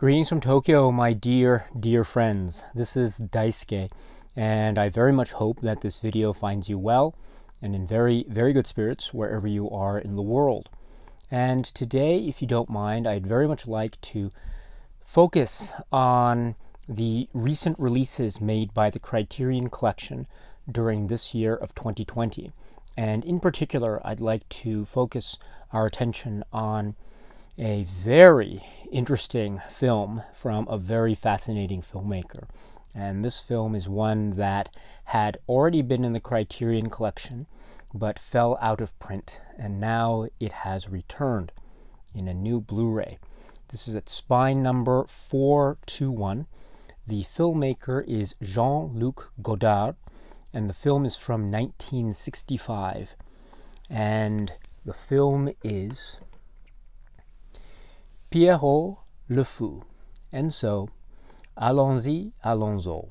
Greetings from Tokyo, my dear friends. This is Daisuke, and I very much hope that this video finds you well and in very good spirits wherever you are in the world. And today, if you don't mind, I'd very much like to focus on the recent releases made by the Criterion collection during this year of 2020. And in particular, I'd like to focus our attention on a very interesting film from a very fascinating filmmaker. And this film is one that had already been in the Criterion collection but fell out of print, and now it has returned in a new Blu-ray. This is at spine number 421. The filmmaker is Jean-Luc Godard, and the film is from 1965. And the film is Pierrot le Fou. And so, allons-y, allons-y.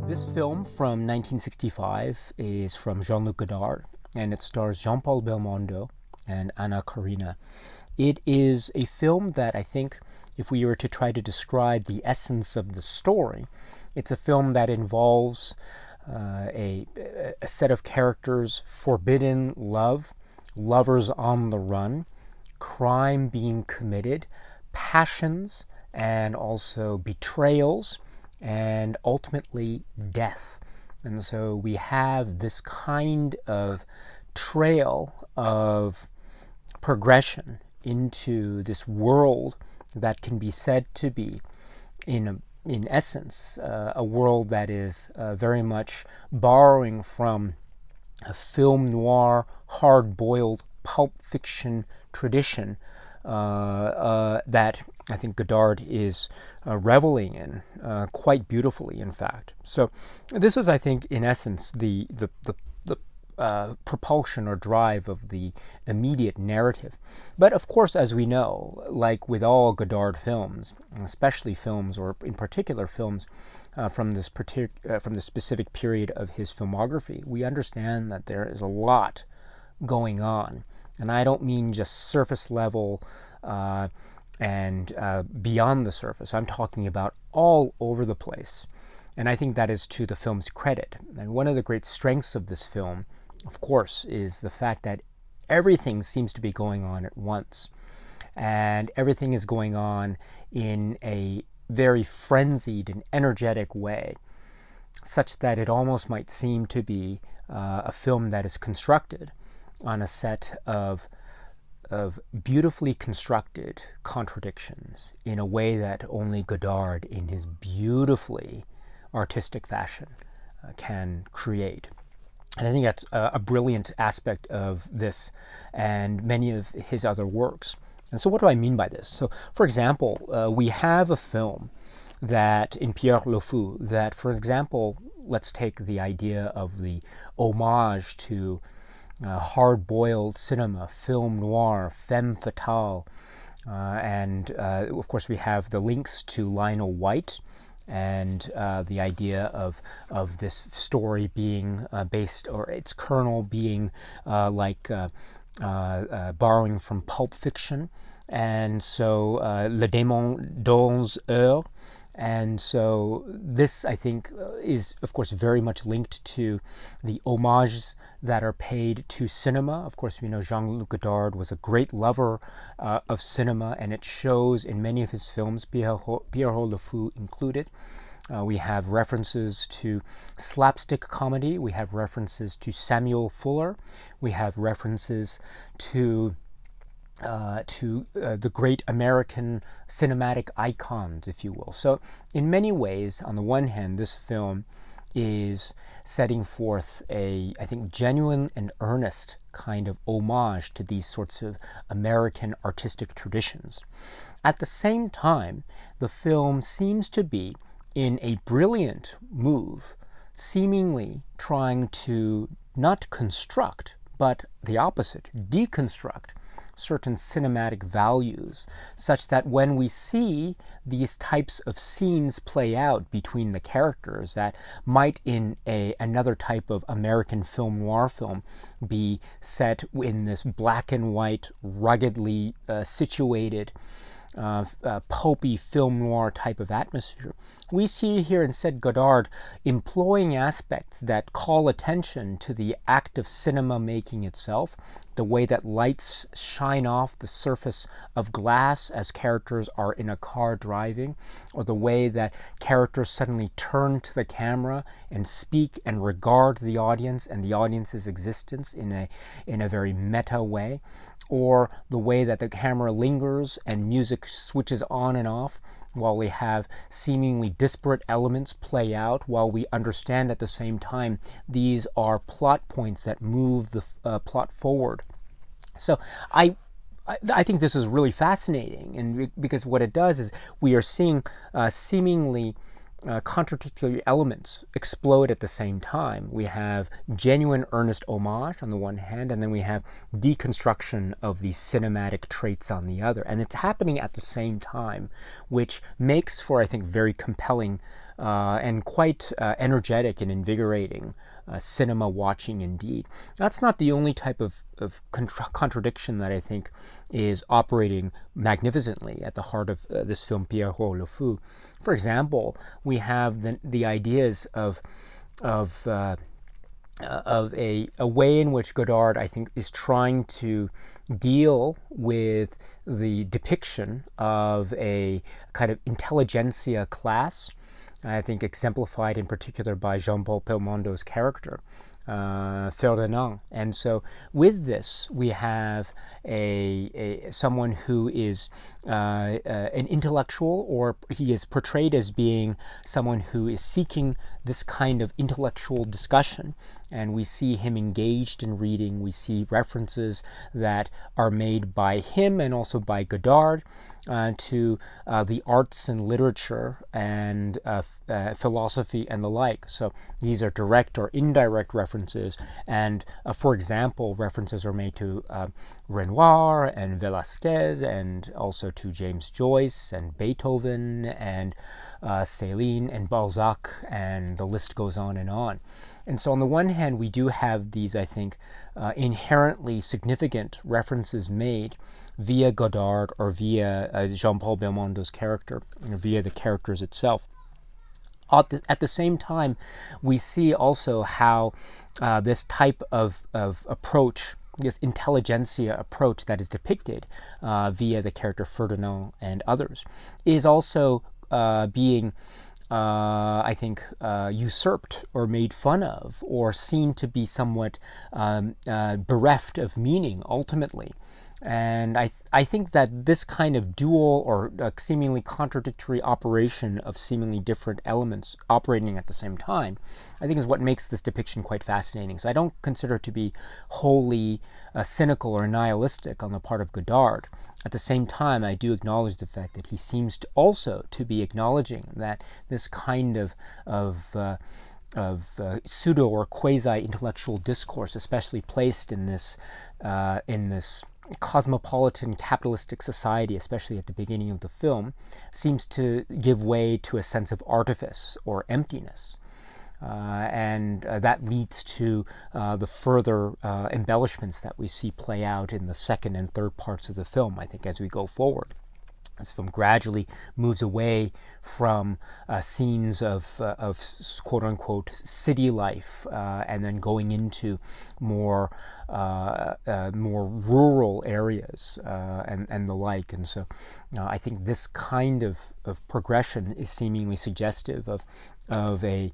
This film from 1965 is from Jean-Luc Godard, and it stars Jean-Paul Belmondo and Anna Karina. It is a film that I think, if we were to try to describe the essence of the story, it's a film that involves a set of characters, forbidden love, lovers on the run, crime being committed, passions, and also betrayals, and ultimately death. And so we have this kind of trail of progression into this world that can be said to be, in essence, a world that is very much borrowing from a film noir, hard-boiled pulp fiction tradition that I think Godard is reveling in quite beautifully, in fact. So this is, I think, in essence, the propulsion or drive of the immediate narrative. But of course, as we know, like with all Godard films, especially films, or in particular films from this specific period of his filmography, we understand that there is a lot going on. And I don't mean just surface level and beyond the surface. I'm talking about all over the place. And I think that is to the film's credit. And one of the great strengths of this film, of course, is the fact that everything seems to be going on at once. And everything is going on in a very frenzied and energetic way, such that it almost might seem to be a film that is constructed on a set of beautifully constructed contradictions in a way that only Godard, in his beautifully artistic fashion, can create. And I think that's a brilliant aspect of this and many of his other works. And so what do I mean by this? So, for example, we have a film that, in Pierrot le Fou, that, for example, let's take the idea of the homage to hard-boiled cinema, film noir, femme fatale, and of course we have the links to Lionel White and the idea of this story being based, or its kernel being borrowing from pulp fiction, and so Le Démon d'Onze Heures. And so this, I think, is, of course, very much linked to the homages that are paid to cinema. Of course, we know Jean-Luc Godard was a great lover of cinema, and it shows in many of his films, Pierrot le Fou included. We have references to slapstick comedy. We have references to Samuel Fuller. We have references to the great American cinematic icons, if you will. So in many ways, on the one hand, this film is setting forth a, I think, genuine and earnest kind of homage to these sorts of American artistic traditions. At the same time, the film seems to be in a brilliant move, seemingly trying to not construct, but the opposite, deconstruct certain cinematic values, such that when we see these types of scenes play out between the characters that might in another type of American film noir film be set in this black and white, ruggedly situated, pulpy film noir type of atmosphere, we see here instead Godard employing aspects that call attention to the act of cinema making itself, the way that lights shine off the surface of glass as characters are in a car driving, or the way that characters suddenly turn to the camera and speak and regard the audience and the audience's existence in a very meta way, or the way that the camera lingers and music switches on and off while we have seemingly disparate elements play out, while we understand at the same time these are plot points that move the plot forward. So I think this is really fascinating, and because what it does is we are seeing seemingly contradictory elements explode at the same time. We have genuine, earnest homage on the one hand, and then we have deconstruction of these cinematic traits on the other. And it's happening at the same time, which makes for, I think, very compelling and quite energetic and invigorating cinema watching indeed. That's not the only type of contradiction that I think is operating magnificently at the heart of this film, Pierrot le Fou. For example, we have the ideas of a way in which Godard, I think, is trying to deal with the depiction of a kind of intelligentsia class, I think exemplified in particular by Jean-Paul Belmondo's character, Ferdinand. And so with this, we have someone who is an intellectual, or he is portrayed as being someone who is seeking this kind of intellectual discussion. And we see him engaged in reading. We see references that are made by him and also by Godard to the arts and literature and philosophy and the like. So these are direct or indirect references. And for example, references are made to Renoir and Velasquez, and also to James Joyce and Beethoven and Céline and Balzac, and the list goes on and on. And so on the one hand, we do have these, I think, inherently significant references made via Godard or via Jean-Paul Belmondo's character, via the characters itself. At the same time, we see also how this type of approach, this intelligentsia approach that is depicted via the character Ferdinand and others, is also being I think, usurped or made fun of, or seen to be somewhat bereft of meaning ultimately. And I think that this kind of dual or seemingly contradictory operation of seemingly different elements operating at the same time, I think is what makes this depiction quite fascinating. So I don't consider it to be wholly cynical or nihilistic on the part of Godard. At the same time, I do acknowledge the fact that he seems to also to be acknowledging that this kind of pseudo or quasi-intellectual discourse, especially placed in this cosmopolitan capitalistic society, especially at the beginning of the film, seems to give way to a sense of artifice or emptiness. And that leads to the further embellishments that we see play out in the second and third parts of the film, I think, as we go forward. This film gradually moves away from scenes of quote-unquote city life and then going into more rural areas and the like. And so I think this kind of progression is seemingly suggestive of an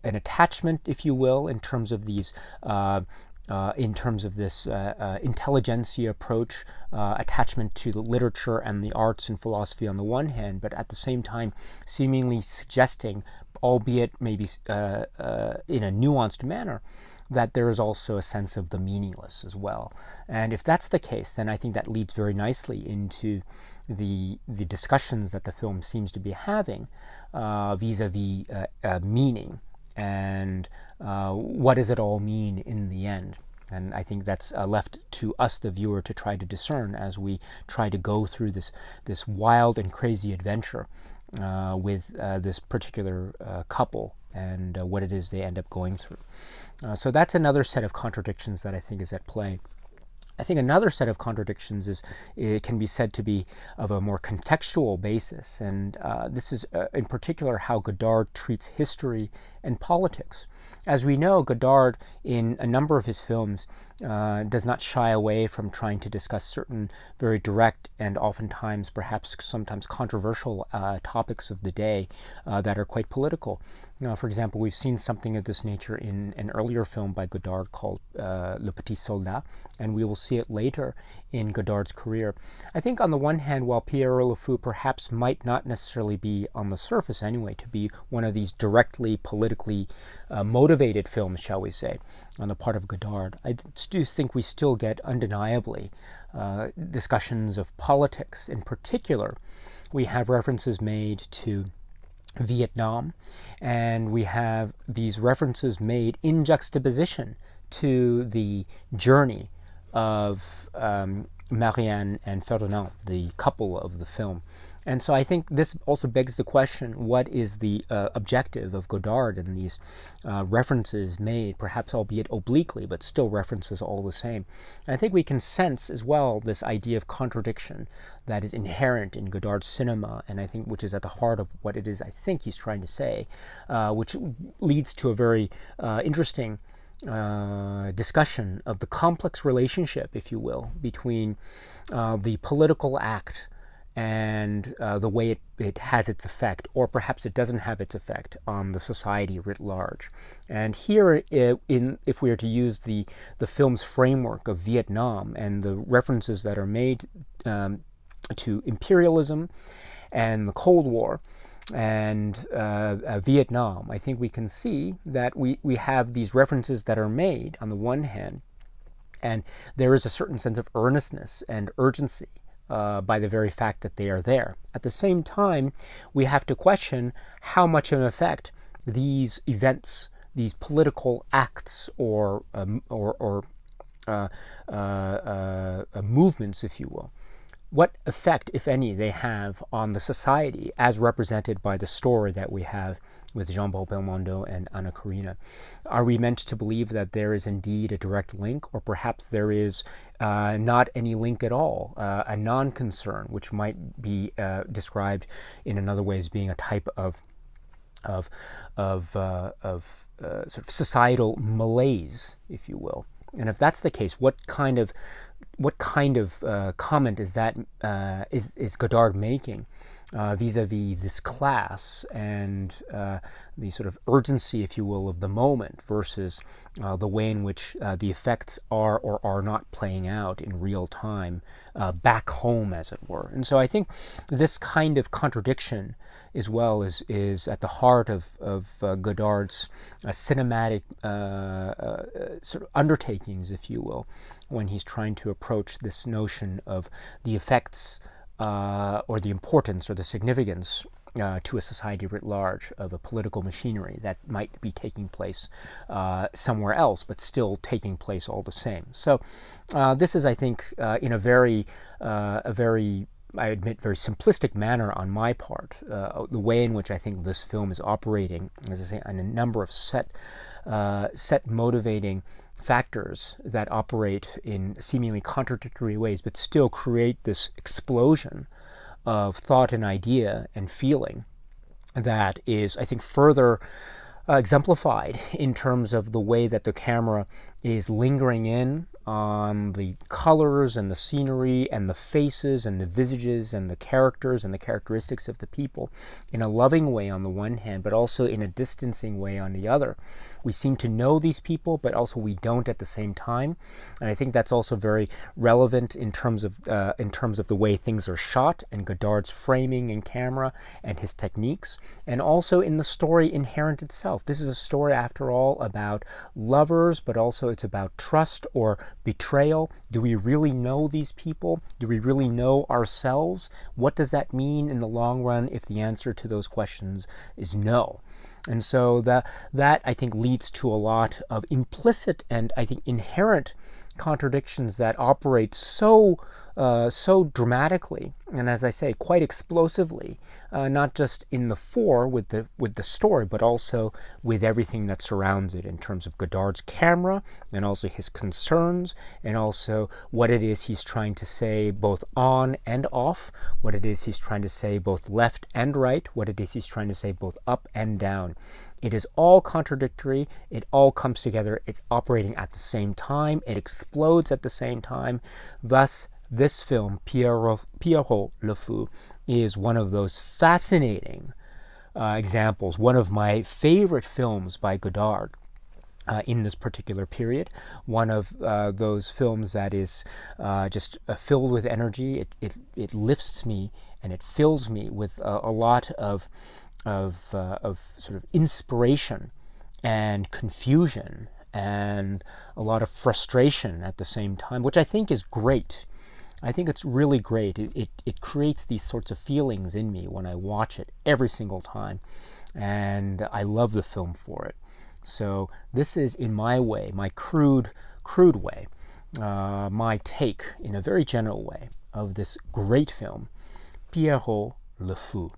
attachment, if you will, in terms of these in terms of this intelligentsia approach, attachment to the literature and the arts and philosophy on the one hand, but at the same time seemingly suggesting, albeit maybe in a nuanced manner, that there is also a sense of the meaningless as well. And if that's the case, then I think that leads very nicely into the discussions that the film seems to be having vis-a-vis meaning and what does it all mean in the end. And I think that's left to us, the viewer, to try to discern as we try to go through this wild and crazy adventure with this particular couple and what it is they end up going through. So that's another set of contradictions that I think is at play. I think another set of contradictions it can be said to be of a more contextual basis, and this is in particular how Godard treats history and politics. As we know, Godard, in a number of his films, does not shy away from trying to discuss certain very direct and oftentimes, perhaps sometimes controversial topics of the day that are quite political. For example, we've seen something of this nature in an earlier film by Godard called Le Petit Soldat, and we will see it later in Godard's career. I think on the one hand, while Pierrot Le Fou perhaps might not necessarily be, on the surface anyway, to be one of these directly politically motivated films, shall we say, on the part of Godard, I do think we still get undeniably discussions of politics. In particular, we have references made to Vietnam, and we have these references made in juxtaposition to the journey of Marianne and Ferdinand, the couple of the film. And so I think this also begs the question, what is the objective of Godard in these references made, perhaps albeit obliquely, but still references all the same. And I think we can sense as well this idea of contradiction that is inherent in Godard's cinema, and I think which is at the heart of what it is I think he's trying to say, which leads to a very interesting discussion of the complex relationship, if you will, between the political act and the way it has its effect, or perhaps it doesn't have its effect on the society writ large. And here, if we are to use the film's framework of Vietnam and the references that are made to imperialism and the Cold War and Vietnam, I think we can see that we have these references that are made on the one hand, and there is a certain sense of earnestness and urgency by the very fact that they are there. At the same time, we have to question how much of an effect these events, these political acts or movements, if you will, what effect, if any, they have on the society as represented by the story that we have with Jean-Paul Belmondo and Anna Karina. Are we meant to believe that there is indeed a direct link, or perhaps there is not any link at all, a non-concern, which might be described in another way as being a type of sort of societal malaise, if you will? And if that's the case, what kind of comment is that is Godard making vis-a-vis this class and the sort of urgency, if you will, of the moment versus the way in which the effects are or are not playing out in real time back home, as it were. And so I think this kind of contradiction as well is at the heart of Godard's cinematic sort of undertakings, if you will, when he's trying to approach this notion of the effects or the importance or the significance to a society writ large of a political machinery that might be taking place somewhere else, but still taking place all the same. So this is, I think, in a very, I admit, very simplistic manner on my part, the way in which I think this film is operating, as I say, on a number of set motivating factors that operate in seemingly contradictory ways, but still create this explosion of thought and idea and feeling that is, I think, further exemplified in terms of the way that the camera is lingering in on the colors and the scenery and the faces and the visages and the characters and the characteristics of the people in a loving way on the one hand, but also in a distancing way on the other. We seem to know these people, but also we don't at the same time. And I think that's also very relevant in terms of the way things are shot and Godard's framing and camera and his techniques, and also in the story inherent itself. This is a story, after all, about lovers, but also it's about trust or betrayal? Do we really know these people? Do we really know ourselves? What does that mean in the long run if the answer to those questions is no? And so that I think leads to a lot of implicit and I think inherent contradictions that operate so dramatically, and as I say, quite explosively, not just in the fore with the story, but also with everything that surrounds it in terms of Godard's camera, and also his concerns, and also what it is he's trying to say both on and off, what it is he's trying to say both left and right, what it is he's trying to say both up and down. It is all contradictory. It all comes together. It's operating at the same time. It explodes at the same time. Thus, this film, Pierrot Le Fou, is one of those fascinating examples, one of my favorite films by Godard in this particular period, one of those films that is just filled with energy. It lifts me and it fills me with a lot of sort of inspiration and confusion and a lot of frustration at the same time, which I think is great. I think it's really great. It creates these sorts of feelings in me when I watch it every single time, and I love the film for it. So this is, in my way, my crude way, my take in a very general way of this great film, Pierrot Le Fou.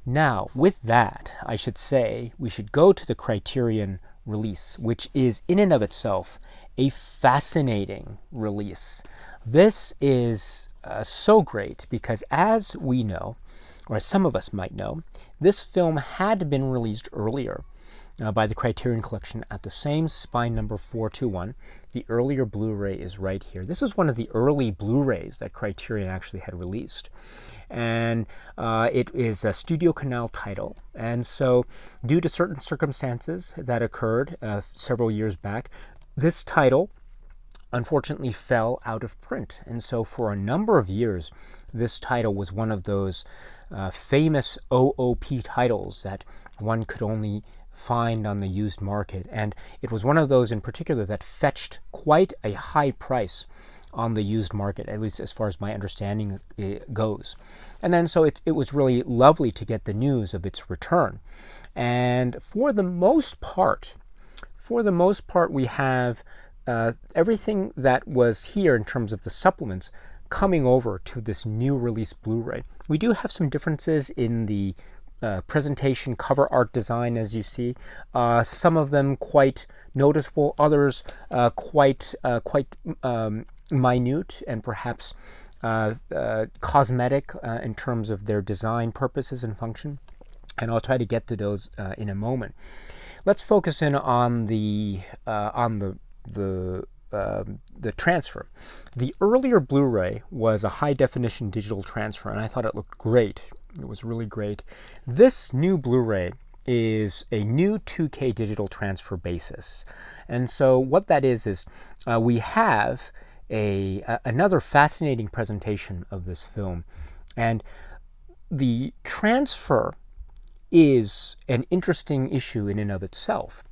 Now, with that, I should say we should go to the Criterion release, which is in and of itself a fascinating release. This is so great because, as we know, or as some of us might know, this film had been released earlier by the Criterion Collection at the same spine number 421. The earlier Blu-ray is right here. This is one of the early Blu-rays that Criterion actually had released. And it is a Studio Canal title. And so, due to certain circumstances that occurred several years back, this title unfortunately fell out of print. And so for a number of years, this title was one of those famous OOP titles that one could only find on the used market. And it was one of those in particular that fetched quite a high price on the used market, at least as far as my understanding goes. And then so it was really lovely to get the news of its return. And for the most part, we have everything that was here in terms of the supplements coming over to this new release Blu-ray. We do have some differences in the presentation, cover art design, as you see. Some of them quite noticeable, others quite minute and perhaps cosmetic in terms of their design purposes and function. And I'll try to get to those in a moment. Let's focus in on the transfer. The earlier Blu-ray was a high-definition digital transfer, and I thought it looked great. It was really great. This new Blu-ray is a new 2K digital transfer basis. And so what that is we have another fascinating presentation of this film. And the transfer is an interesting issue in and of itself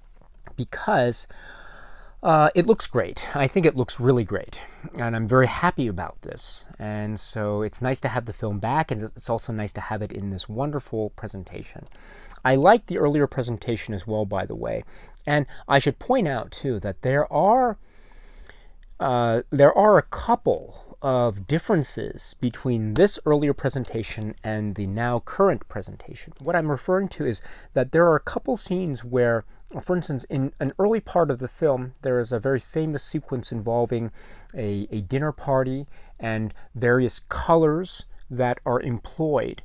because it looks great. I think it looks really great, and I'm very happy about this. And so it's nice to have the film back, and it's also nice to have it in this wonderful presentation. I like the earlier presentation as well, by the way. And I should point out, too, that there are a couple of differences between this earlier presentation and the now current presentation. What I'm referring to is that there are a couple scenes where, for instance, in an early part of the film, there is a very famous sequence involving a dinner party and various colors that are employed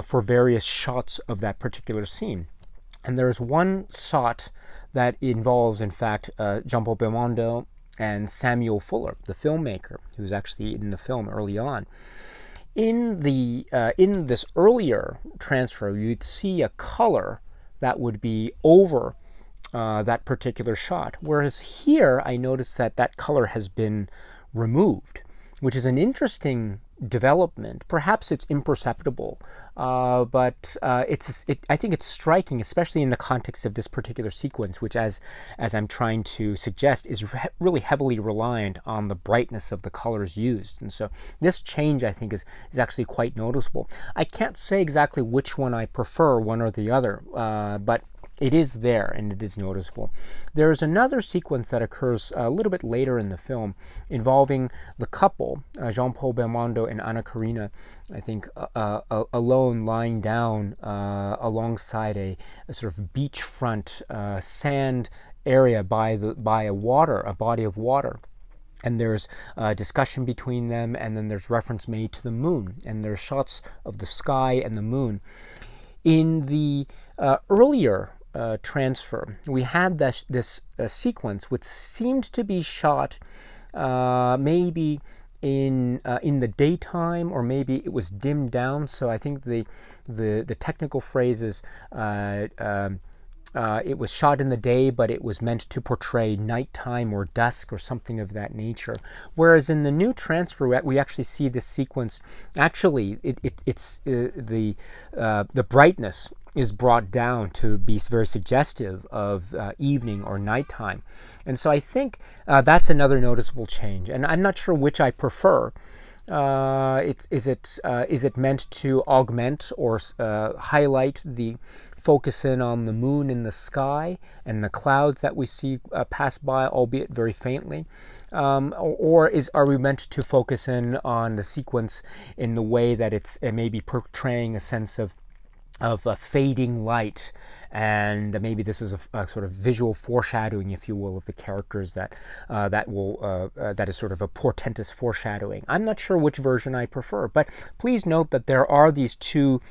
for various shots of that particular scene. And there's one shot that involves, in fact, Jean-Paul Belmondo and Samuel Fuller, the filmmaker, who's actually in the film early on. In this earlier transfer, you'd see a color that would be over that particular shot, whereas here I noticed that color has been removed, which is an interesting development. Perhaps it's imperceptible, but I think it's striking, especially in the context of this particular sequence, which, as I'm trying to suggest, is really heavily reliant on the brightness of the colors used. And so this change, I think, is actually quite noticeable. I can't say exactly which one I prefer, one or the other, but it is there and it is noticeable. There's another sequence that occurs a little bit later in the film involving the couple, Jean-Paul Belmondo and Anna Karina, I think, alone lying down alongside a sort of beachfront sand area by a body of water. And there's discussion between them, and then there's reference made to the moon, and there's shots of the sky and the moon. In the earlier transfer, we had this sequence which seemed to be shot maybe in the daytime, or maybe it was dimmed down. So I think the technical phrase is it was shot in the day, but it was meant to portray nighttime or dusk or something of that nature. Whereas in the new transfer, we actually see this sequence. Actually, it's the brightness is brought down to be very suggestive of evening or nighttime, and so I think that's another noticeable change. And I'm not sure which I prefer. Is it meant to augment or highlight the focus in on the moon in the sky and the clouds that we see pass by, albeit very faintly, or are we meant to focus in on the sequence in the way that it's maybe portraying a sense of a fading light, and maybe this is a sort of visual foreshadowing, if you will, of the characters that is sort of a portentous foreshadowing. I'm not sure which version I prefer, but please note that there are these two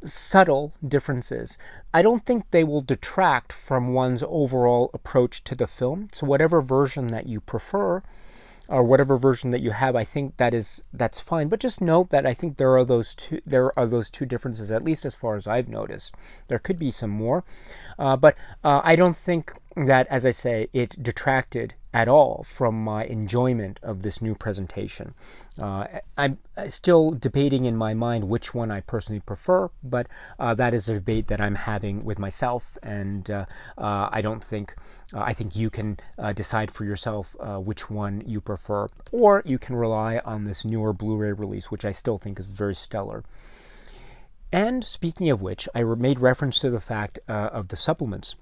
subtle differences. I don't think they will detract from one's overall approach to the film. So whatever version that you prefer, or whatever version that you have, I think that's fine. But just note that I think there are those two differences, at least as far as I've noticed. There could be some more, but I don't think that, as I say, it detracted at all from my enjoyment of this new presentation. I'm still debating in my mind which one I personally prefer, but that is a debate that I'm having with myself, and I think you can decide for yourself which one you prefer, or you can rely on this newer Blu-ray release, which I still think is very stellar. And speaking of which, I made reference to the fact of the supplements.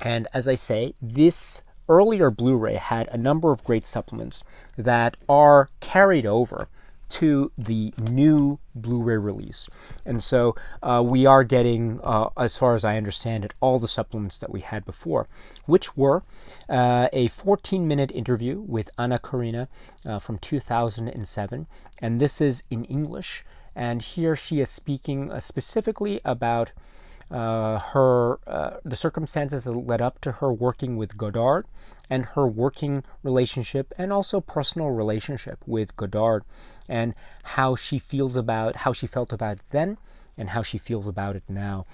And as I say, this earlier Blu-ray had a number of great supplements that are carried over to the new Blu-ray release. And so we are getting, as far as I understand it, all the supplements that we had before, which were a 14-minute interview with Anna Karina from 2007. And this is in English. And here she is speaking specifically about the circumstances that led up to her working with Godard, and her working relationship and also personal relationship with Godard, and how she felt about it then and how she feels about it now.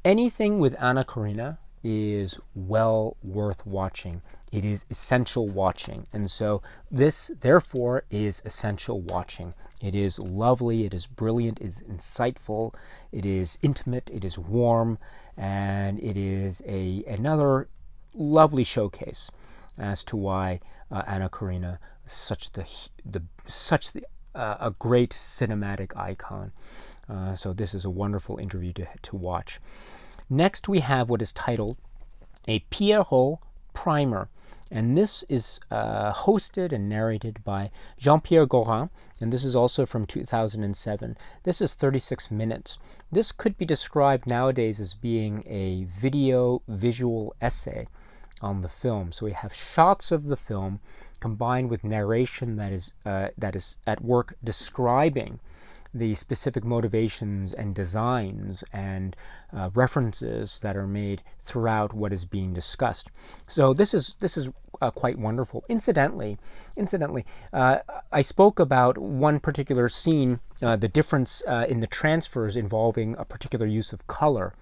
Anything with Anna Karina is well worth watching. It is essential watching. And so this, therefore, is essential watching. It is lovely, it is brilliant, it is insightful, it is intimate, it is warm, and it is another lovely showcase as to why Anna Karina is such a great cinematic icon. So this is a wonderful interview to watch. Next, we have what is titled A Pierrot Primer. And this is hosted and narrated by Jean-Pierre Gorin, and this is also from 2007. This is 36 minutes. This could be described nowadays as being a visual essay on the film. So we have shots of the film combined with narration that is at work describing the specific motivations and designs and references that are made throughout what is being discussed. So this is quite wonderful. Incidentally, I spoke about one particular scene, the difference in the transfers involving a particular use of color.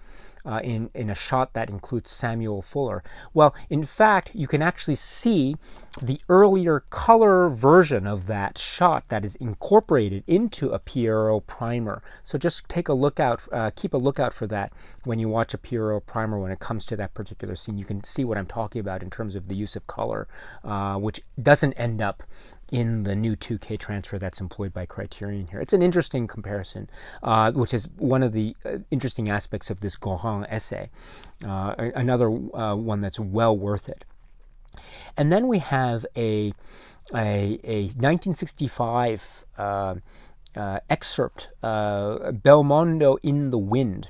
in a shot that includes Samuel Fuller. Well, in fact, you can actually see the earlier color version of that shot that is incorporated into a Pierrot primer. So just take a look out, keep a lookout for that when you watch a Pierrot primer when it comes to that particular scene. You can see what I'm talking about in terms of the use of color, which doesn't end up in the new 2K transfer that's employed by Criterion here. It's an interesting comparison, which is one of the interesting aspects of this Godard essay. Another one that's well worth it. And then we have a 1965 excerpt, Belmondo in the Wind,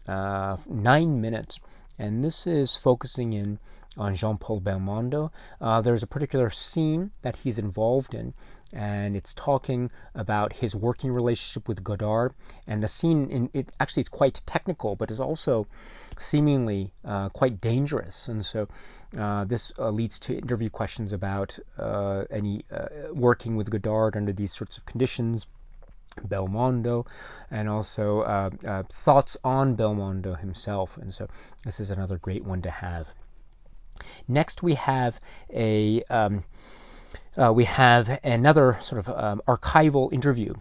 9 minutes. And this is focusing in on Jean-Paul Belmondo. There's a particular scene that he's involved in, and it's talking about his working relationship with Godard. And the scene, actually it's quite technical, but is also seemingly quite dangerous. And so this leads to interview questions about any working with Godard under these sorts of conditions, Belmondo, and also thoughts on Belmondo himself. And so this is another great one to have. Next, we have another sort of archival interview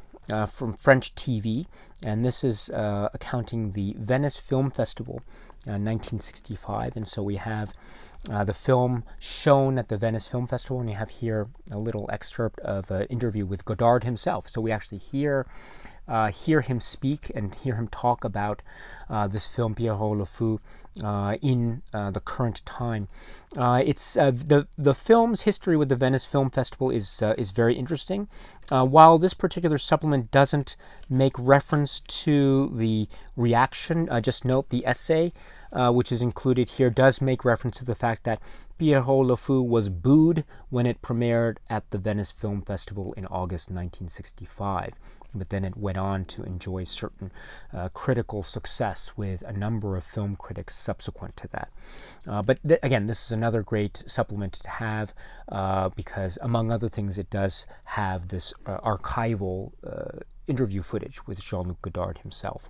from French TV, and this is accounting the Venice Film Festival, 1965. And so we have the film shown at the Venice Film Festival, and you have here a little excerpt of an interview with Godard himself. So we actually hear him speak and hear him talk about this film Pierrot Le Fou in the current time. It's the film's history with the Venice Film Festival is very interesting. While this particular supplement doesn't make reference to the reaction, just note the essay which is included here does make reference to the fact that Pierrot Le Fou was booed when it premiered at the Venice Film Festival in August 1965. But then it went on to enjoy certain critical success with a number of film critics subsequent to that. But again, this is another great supplement to have because, among other things, it does have this archival interview footage with Jean-Luc Godard himself.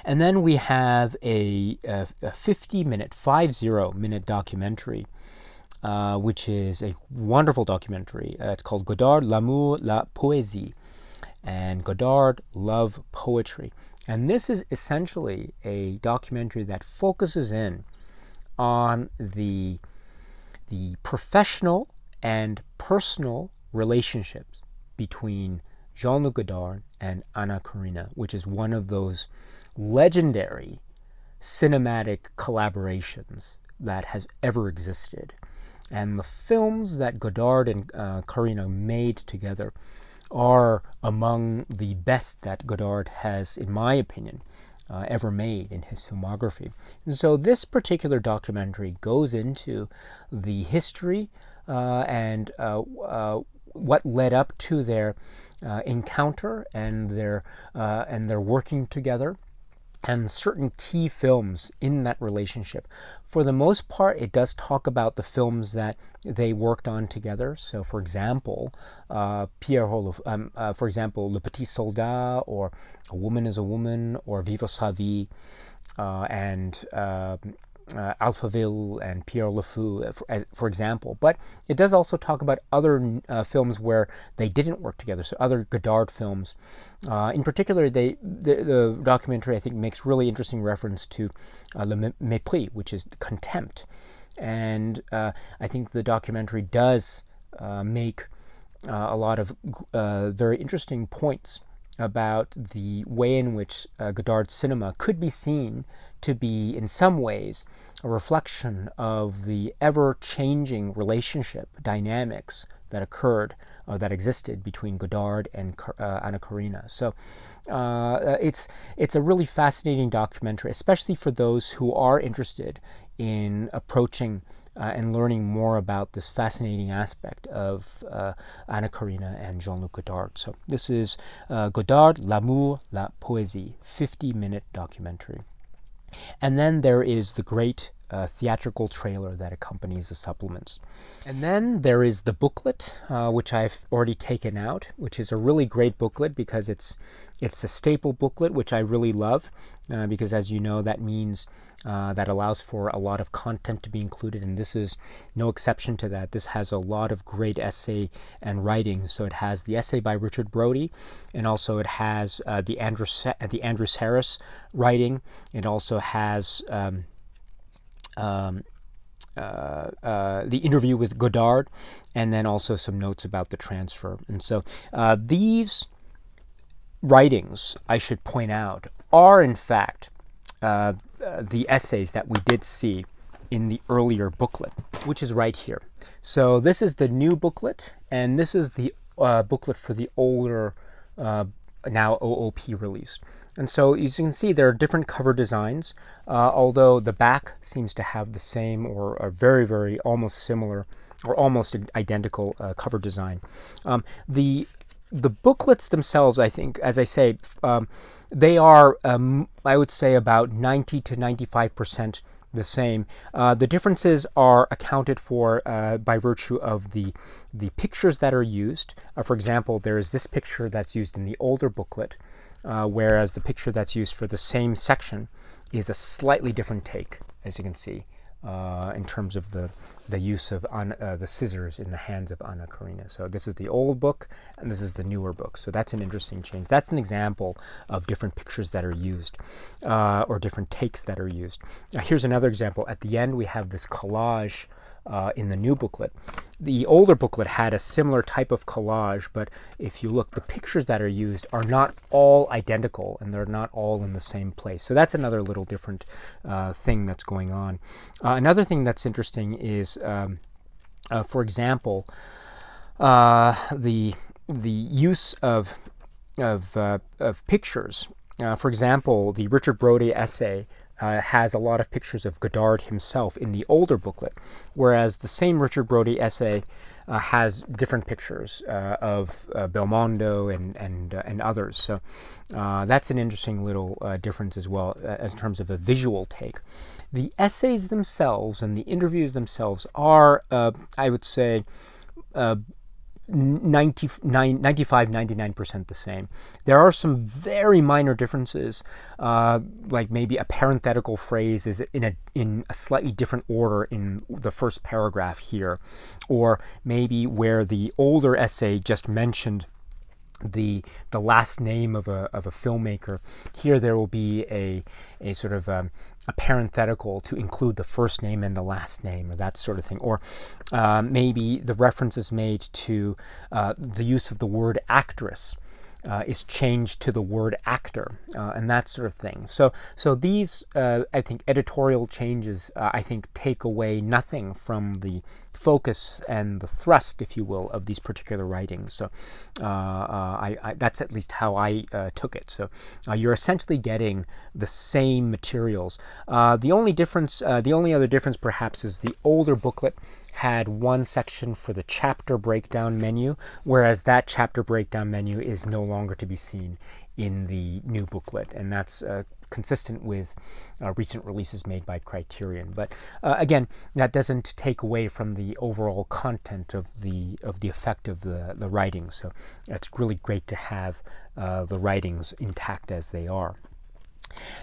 And then we have a 50-minute documentary, which is a wonderful documentary. It's called Godard, L'amour, la poésie, and Godard, Love, Poetry. And this is essentially a documentary that focuses in on the professional and personal relationships between Jean-Luc Godard and Anna Karenina, which is one of those legendary cinematic collaborations that has ever existed. And the films that Godard and Karenina made together are among the best that Godard has, in my opinion, ever made in his filmography. And so this particular documentary goes into the history and what led up to their encounter and their working together, and certain key films in that relationship. For the most part, it does talk about the films that they worked on together. So, for example, Pierrot, for example, Le Petit Soldat, or A Woman is a Woman, or Vivre sa vie, and Alphaville and Pierrot Le Fou, for example. But it does also talk about other films where they didn't work together, so other Godard films. In particular, the documentary, I think, makes really interesting reference to Le Mépris, which is contempt. And I think the documentary does make a lot of very interesting points about the way in which Godard's cinema could be seen to be, in some ways, a reflection of the ever-changing relationship dynamics that occurred, that existed between Godard and Anna Karenina. So it's a really fascinating documentary, especially for those who are interested in approaching and learning more about this fascinating aspect of Anna Karenina and Jean-Luc Godard. So this is Godard, L'amour, la poésie, 50-minute documentary. And then there is the great theatrical trailer that accompanies the supplements. And then there is the booklet, which I've already taken out, which is a really great booklet because it's a staple booklet, which I really love, because as you know, that means that allows for a lot of content to be included, and this is no exception to that. This has a lot of great essay and writing. So it has the essay by Richard Brody, and also it has the Andrew Harris writing. It also has the interview with Godard, and then also some notes about the transfer. And so these writings, I should point out, are in fact the essays that we did see in the earlier booklet, which is right here. So this is the new booklet, and this is the booklet for the older, now OOP release. And so as you can see, there are different cover designs, although the back seems to have the same or a very, very almost similar or almost identical cover design. The booklets themselves, I think, as I say, they are, I would say, about 90 to 95% the same. The differences are accounted for by virtue of the pictures that are used. For example, there is this picture that's used in the older booklet, whereas the picture that's used for the same section is a slightly different take, as you can see, in terms of the use of the scissors in the hands of Anna Karenina. So this is the old book, and this is the newer book. So that's an interesting change. That's an example of different pictures that are used, or different takes that are used. Here's another example. At the end, we have this collage in the new booklet. The older booklet had a similar type of collage, but if you look, the pictures that are used are not all identical, and they're not all in the same place. So that's another little different thing that's going on. Another thing that's interesting is, for example, the use of pictures. For example, the Richard Brody essay has a lot of pictures of Godard himself in the older booklet, whereas the same Richard Brody essay has different pictures of Belmondo and others. So that's an interesting little difference as well, as in terms of a visual take. The essays themselves and the interviews themselves are, I would say, 95-99% the same. There are some very minor differences, like maybe a parenthetical phrase is in a slightly different order in the first paragraph here, or maybe where the older essay just mentioned the last name of a filmmaker. Here there will be a sort of a parenthetical to include the first name and the last name, or that sort of thing. Or maybe the reference is made to the use of the word actress is changed to the word actor, and that sort of thing. So these, I think, editorial changes, I think, take away nothing from the focus and the thrust, if you will, of these particular writings. So that's at least how I took it. So you're essentially getting the same materials. The only other difference perhaps is the older booklet had one section for the chapter breakdown menu, whereas that chapter breakdown menu is no longer to be seen in the new booklet, and that's consistent with recent releases made by Criterion. But again, that doesn't take away from the overall content of the effect of the writings. So it's really great to have the writings intact as they are.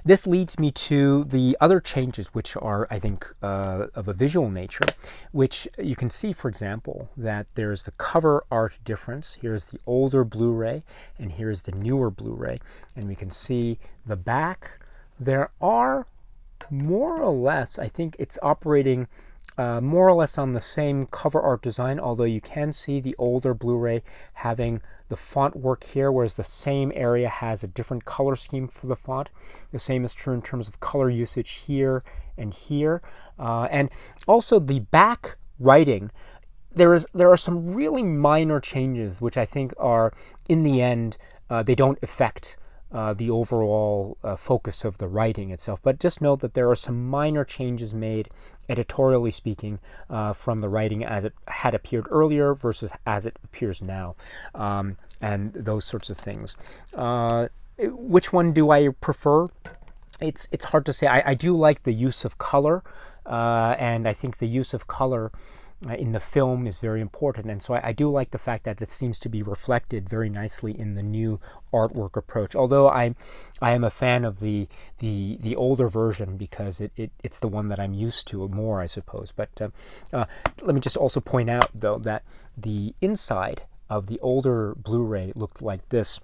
This leads me to the other changes, which are, I think, of a visual nature, which you can see, for example, that there's the cover art difference. Here's the older Blu-ray, and here's the newer Blu-ray. And we can see the back. There are more or less, I think it's operating more or less on the same cover art design, although you can see the older Blu-ray having the font work here, whereas the same area has a different color scheme for the font. The same is true in terms of color usage here and here. And also the back writing, there are some really minor changes which I think are, in the end, they don't affect the overall focus of the writing itself. But just note that there are some minor changes made, editorially speaking, from the writing as it had appeared earlier versus as it appears now, and those sorts of things. Which one do I prefer? It's hard to say. I do like the use of color and I think the use of color in the film is very important, and so I do like the fact that it seems to be reflected very nicely in the new artwork approach. Although I am a fan of the older version because it's the one that I'm used to more, I suppose. But let me just also point out, though, that the inside of the older Blu-ray looked like this.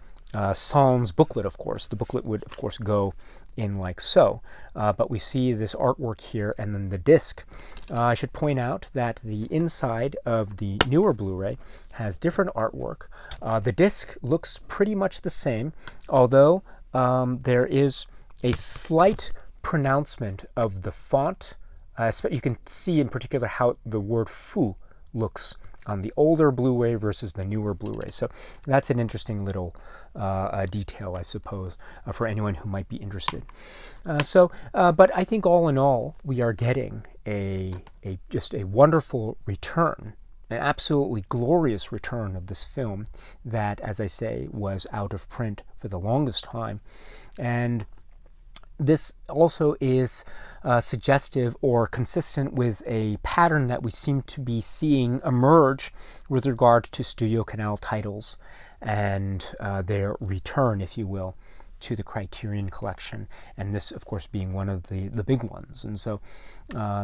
Sans booklet, of course. The booklet would, of course, go in like so. But we see this artwork here, and then the disc. I should point out that the inside of the newer Blu-ray has different artwork. The disc looks pretty much the same, although there is a slight pronouncement of the font. You can see in particular how the word FOU looks on the older Blu-ray versus the newer Blu-ray. So that's an interesting little detail, I suppose, for anyone who might be interested. But I think all in all, we are getting just a wonderful return, an absolutely glorious return of this film that, as I say, was out of print for the longest time. And this also is suggestive or consistent with a pattern that we seem to be seeing emerge with regard to Studio Canal titles and their return, if you will, to the Criterion collection, and this, of course, being one of the big ones. And so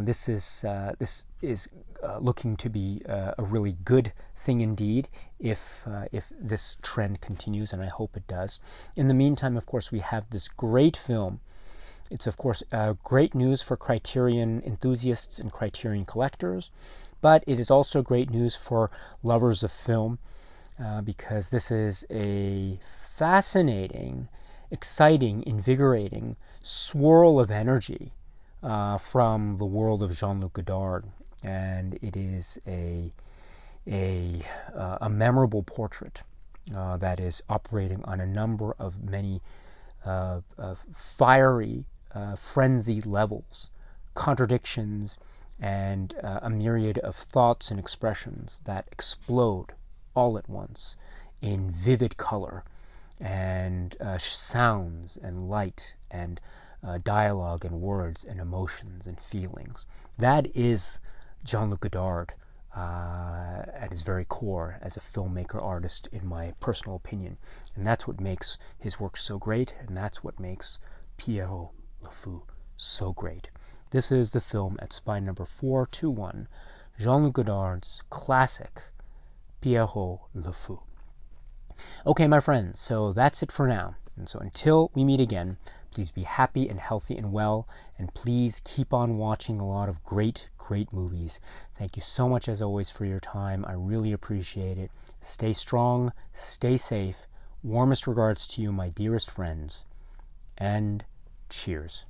this is looking to be a really good thing indeed if this trend continues, and I hope it does. In the meantime, of course, we have this great film. It's, of course, great news for Criterion enthusiasts and Criterion collectors, but it is also great news for lovers of film because this is a fascinating, exciting, invigorating swirl of energy from the world of Jean-Luc Godard, and it is a memorable portrait that is operating on a number of many fiery, frenzied levels, contradictions, and a myriad of thoughts and expressions that explode all at once in vivid color and sounds and light and dialogue and words and emotions and feelings. That is Jean-Luc Godard at his very core as a filmmaker artist, in my personal opinion. And that's what makes his work so great, and that's what makes Pierrot Le Fou so great. This is the film at spine number 421, Jean-Luc Godard's classic Pierrot Le Fou. Okay, my friends, so that's it for now. And so until we meet again, please be happy and healthy and well, and please keep on watching a lot of great movies. Thank you so much, as always, for your time. I really appreciate it. Stay strong, stay safe. Warmest regards to you, my dearest friends, and cheers.